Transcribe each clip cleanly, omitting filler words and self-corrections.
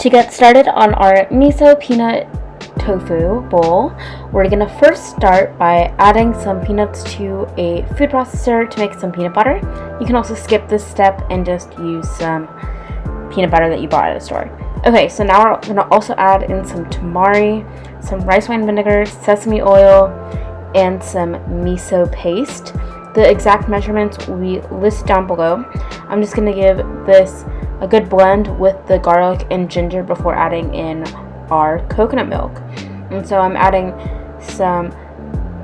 To get started on our miso peanut tofu bowl, we're going to first start by adding some peanuts to a food processor to make some peanut butter. You can also skip this step and just use some peanut butter that you bought at a store. Okay, so now we're going to also add in some tamari, some rice wine vinegar, sesame oil, and some miso paste. The exact measurements we list down below. I'm just going to give this a good blend with the garlic and ginger before adding in our coconut milk. And so I'm adding some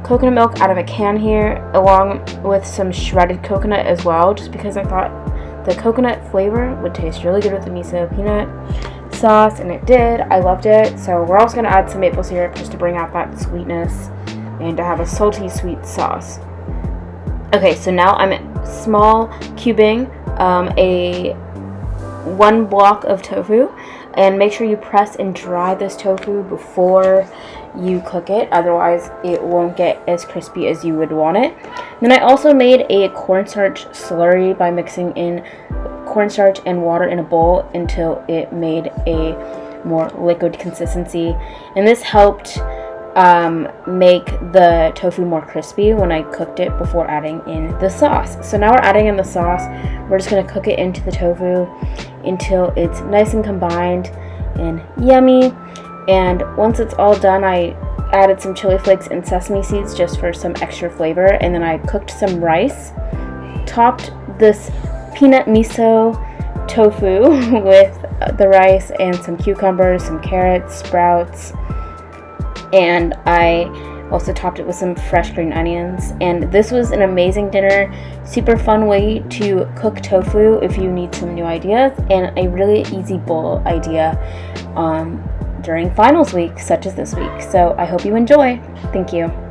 coconut milk out of a can here, along with some shredded coconut as well, just because I thought the coconut flavor would taste really good with the miso peanut sauce, and it did. I loved it. So we're also going to add some maple syrup just to bring out that sweetness and to have a salty sweet sauce. Okay, so now I'm small cubing one block of tofu, and make sure you press and dry this tofu before you cook it, otherwise it won't get as crispy as you would want it. Then I also made a cornstarch slurry by mixing in cornstarch and water in a bowl until it made a more liquid consistency, and this helped make the tofu more crispy when I cooked it before adding in the sauce. So now we're adding in the sauce. We're just going to cook it into the tofu until it's nice and combined and yummy. And once it's all done, I added some chili flakes and sesame seeds just for some extra flavor, and then I cooked some rice, topped this peanut miso tofu with the rice and some cucumbers, some carrots, sprouts, and I also topped it with some fresh green onions. And this was an amazing dinner, super fun way to cook tofu if you need some new ideas, and a really easy bowl idea during finals week such as this week. So I hope you enjoy. Thank you.